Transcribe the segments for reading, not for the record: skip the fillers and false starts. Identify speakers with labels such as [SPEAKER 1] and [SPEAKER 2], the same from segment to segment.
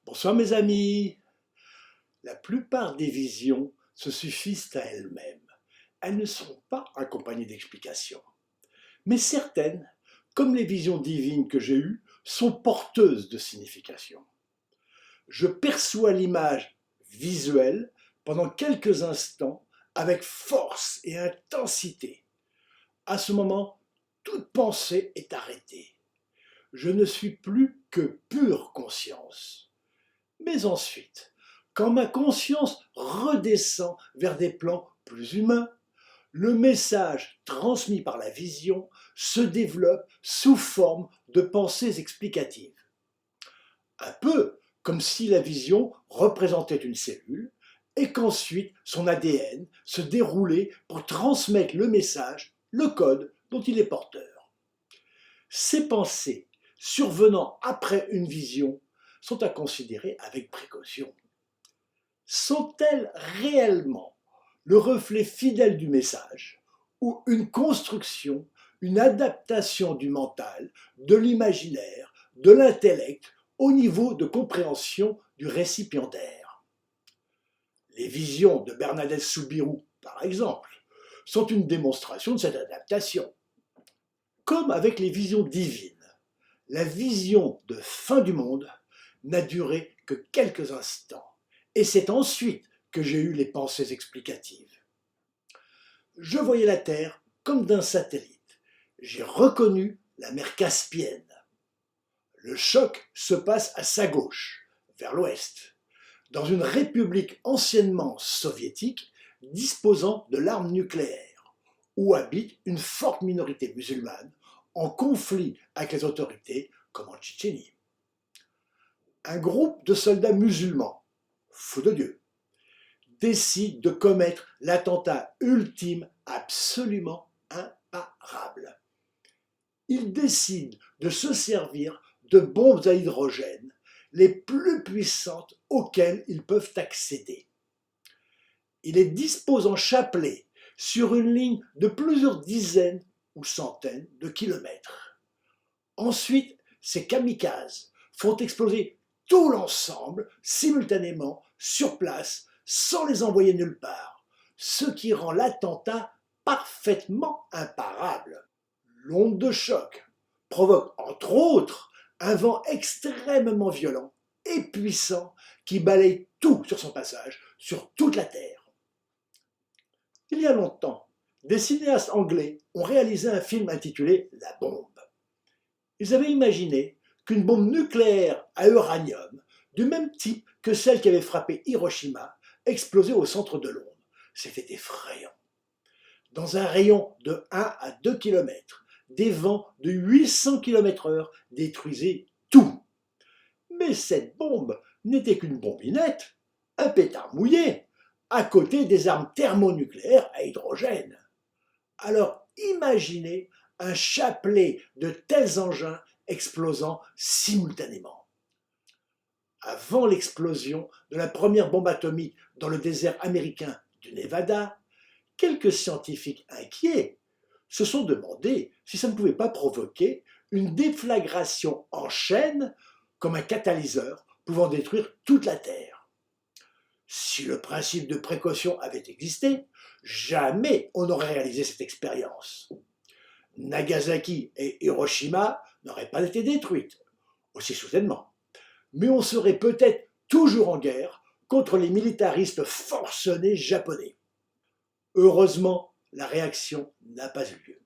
[SPEAKER 1] Bonsoir mes amis. La plupart des visions se suffisent à elles-mêmes. Elles ne sont pas accompagnées d'explications. Mais certaines, comme les visions divines que j'ai eues, sont porteuses de signification. Je perçois l'image visuelle pendant quelques instants avec force et intensité. À ce moment, toute pensée est arrêtée. Je ne suis plus que pure conscience. Mais ensuite, quand ma conscience redescend vers des plans plus humains, le message transmis par la vision se développe sous forme de pensées explicatives. Un peu comme si la vision représentait une cellule et qu'ensuite son ADN se déroulait pour transmettre le message, le code dont il est porteur. Ces pensées survenant après une vision sont à considérer avec précaution. Sont-elles réellement le reflet fidèle du message ou une construction, une adaptation du mental, de l'imaginaire, de l'intellect au niveau de compréhension du récipiendaire? Les visions de Bernadette Soubirous, par exemple, sont une démonstration de cette adaptation. Comme avec les visions divines, la vision de fin du monde n'a duré que quelques instants, et c'est ensuite que j'ai eu les pensées explicatives. Je voyais la Terre comme d'un satellite. J'ai reconnu la mer Caspienne. Le choc se passe à sa gauche, vers l'ouest, dans une république anciennement soviétique disposant de l'arme nucléaire, où habite une forte minorité musulmane en conflit avec les autorités, comme en Tchétchénie. Un groupe de soldats musulmans, fous de Dieu, décide de commettre l'attentat ultime absolument imparable. Ils décident de se servir de bombes à hydrogène les plus puissantes auxquelles ils peuvent accéder. Ils les disposent en chapelet sur une ligne de plusieurs dizaines ou centaines de kilomètres. Ensuite, ces kamikazes font exploser tout l'ensemble simultanément sur place sans les envoyer nulle part, ce qui rend l'attentat parfaitement imparable. L'onde de choc provoque entre autres un vent extrêmement violent et puissant qui balaye tout sur son passage, sur toute la Terre. Il y a longtemps, des cinéastes anglais ont réalisé un film intitulé La bombe. Ils avaient imaginé qu'une bombe nucléaire à uranium, du même type que celle qui avait frappé Hiroshima, explosait au centre de Londres. C'était effrayant. Dans un rayon de 1 à 2 km, des vents de 800 km/h détruisaient tout. Mais cette bombe n'était qu'une bombinette, un pétard mouillé, à côté des armes thermonucléaires à hydrogène. Alors imaginez un chapelet de tels engins explosant simultanément. Avant l'explosion de la première bombe atomique dans le désert américain du Nevada, quelques scientifiques inquiets se sont demandé si ça ne pouvait pas provoquer une déflagration en chaîne comme un catalyseur pouvant détruire toute la Terre. Si le principe de précaution avait existé, jamais on n'aurait réalisé cette expérience. Nagasaki et Hiroshima n'auraient pas été détruites aussi soudainement, mais on serait peut-être toujours en guerre contre les militaristes forcenés japonais. Heureusement, la réaction n'a pas eu lieu.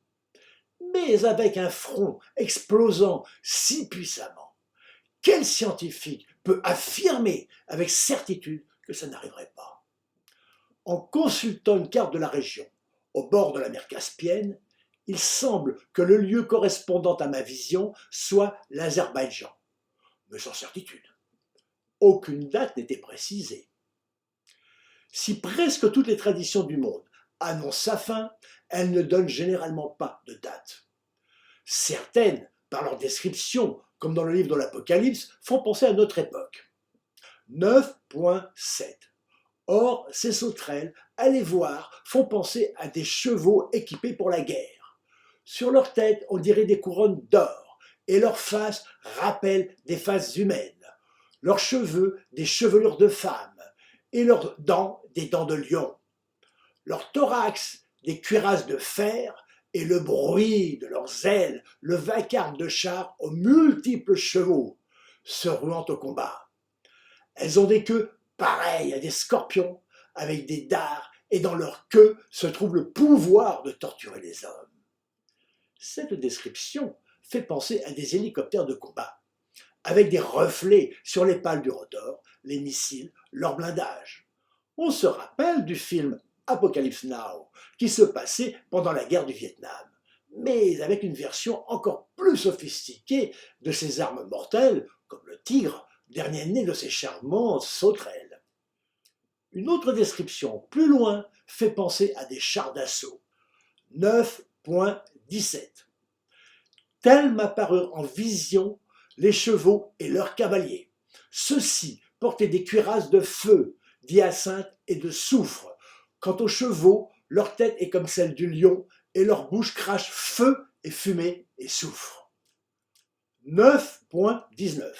[SPEAKER 1] Mais avec un front explosant si puissamment, quel scientifique peut affirmer avec certitude que ça n'arriverait pas? En consultant une carte de la région, au bord de la mer Caspienne, il semble que le lieu correspondant à ma vision soit l'Azerbaïdjan, mais sans certitude. Aucune date n'était précisée. Si presque toutes les traditions du monde annoncent sa fin, elles ne donnent généralement pas de date. Certaines, par leur description, comme dans le livre de l'Apocalypse, font penser à notre époque. 9.7. Or, ces sauterelles, allez voir, font penser à des chevaux équipés pour la guerre. Sur leur tête, on dirait des couronnes d'or, et leurs faces rappellent des faces humaines. leurs cheveux des chevelures de femmes, et leurs dents des dents de lion, leur thorax des cuirasses de fer, et le bruit de leurs ailes, le vacarme de chars aux multiples chevaux, se ruant au combat. Elles ont des queues pareilles à des scorpions, avec des dards, et dans leur queue se trouve le pouvoir de torturer les hommes. Cette description fait penser à des hélicoptères de combat, avec des reflets sur les pales du rotor, les missiles, leur blindage. On se rappelle du film Apocalypse Now, qui se passait pendant la guerre du Vietnam, mais avec une version encore plus sophistiquée de ces armes mortelles, comme le tigre, dernier né de ces charmantes sauterelles. Une autre description, plus loin, fait penser à des chars d'assaut. 9.17. Tels m'apparurent en vision les chevaux et leurs cavaliers. Ceux-ci portaient des cuirasses de feu, d'hyacinthe et de soufre. Quant aux chevaux, leur tête est comme celle du lion et leur bouche crache feu et fumée et soufre. 9.19.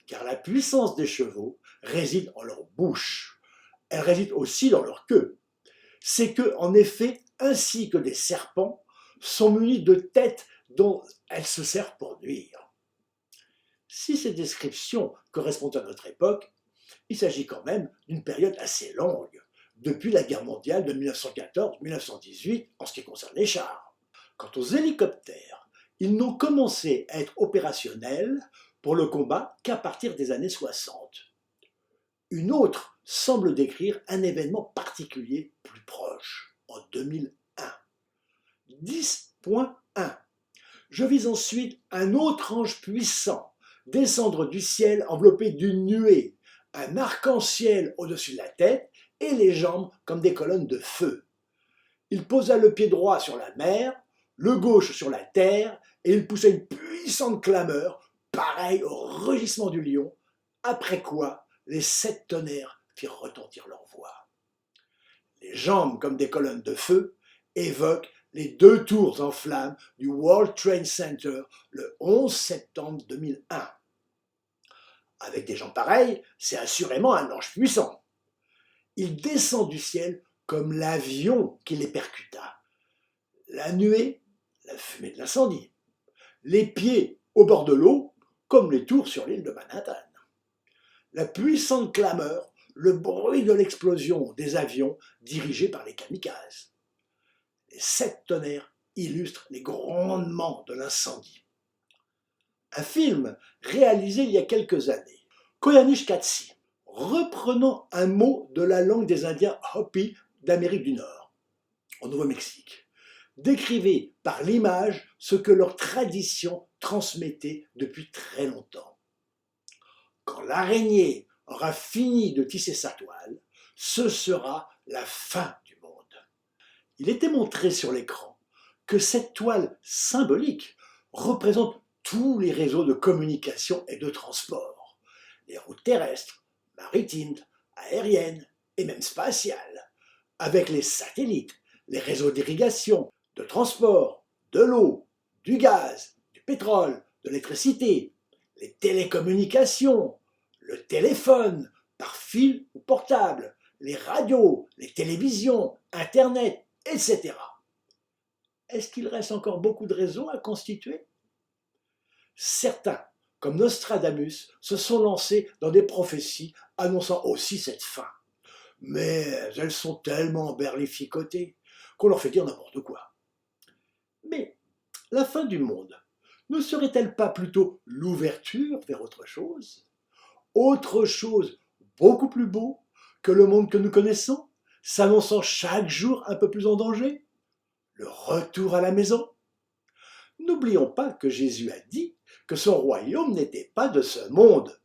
[SPEAKER 1] Car la puissance des chevaux réside en leur bouche. Elle réside aussi dans leur queue. Ces queues, en effet, ainsi que des serpents, sont munies de têtes dont elles se servent pour nuire. Si ces descriptions correspondent à notre époque, il s'agit quand même d'une période assez longue, depuis la guerre mondiale de 1914-1918 en ce qui concerne les chars. Quant aux hélicoptères, ils n'ont commencé à être opérationnels pour le combat qu'à partir des années 60. Une autre semble décrire un événement particulier plus proche, en 2001. 10.1. Je vis ensuite un autre ange puissant descendre du ciel enveloppé d'une nuée, un arc-en-ciel au-dessus de la tête et les jambes comme des colonnes de feu. Il posa le pied droit sur la mer, le gauche sur la terre, et il poussa une puissante clameur, pareille au rugissement du lion, après quoi les 7 tonnerres firent retentir leur voix. Les jambes comme des colonnes de feu évoquent les 2 tours en flammes du World Trade Center le 11 septembre 2001. Avec des jambes pareilles, c'est assurément un ange puissant. Il descend du ciel comme l'avion qui les percuta. La nuée, la fumée de l'incendie. Les pieds au bord de l'eau, comme les tours sur l'île de Manhattan. La puissante clameur, le bruit de l'explosion des avions dirigés par les kamikazes. Les 7 tonnerres illustrent les grondements de l'incendie. Un film réalisé il y a quelques années, Koyaanisqatsi, reprenant un mot de la langue des Indiens Hopi d'Amérique du Nord, au Nouveau-Mexique, décrivait par l'image ce que leur tradition transmettait depuis très longtemps. Quand l'araignée aura fini de tisser sa toile, ce sera la fin du monde. Il était montré sur l'écran que cette toile symbolique représente tous les réseaux de communication et de transport, les routes terrestres, maritimes, aériennes et même spatiales, avec les satellites, les réseaux d'irrigation, de transport, de l'eau, du gaz, du pétrole, de l'électricité, les télécommunications, le téléphone, par fil ou portable, les radios, les télévisions, Internet, etc. Est-ce qu'il reste encore beaucoup de réseaux à constituer ? Certains, comme Nostradamus, se sont lancés dans des prophéties annonçant aussi cette fin. Mais elles sont tellement berlificotées qu'on leur fait dire n'importe quoi. Mais la fin du monde ne serait-elle pas plutôt l'ouverture vers autre chose ? Autre chose beaucoup plus beau que le monde que nous connaissons, s'annonçant chaque jour un peu plus en danger ? Le retour à la maison ? N'oublions pas que Jésus a dit que son royaume n'était pas de ce monde.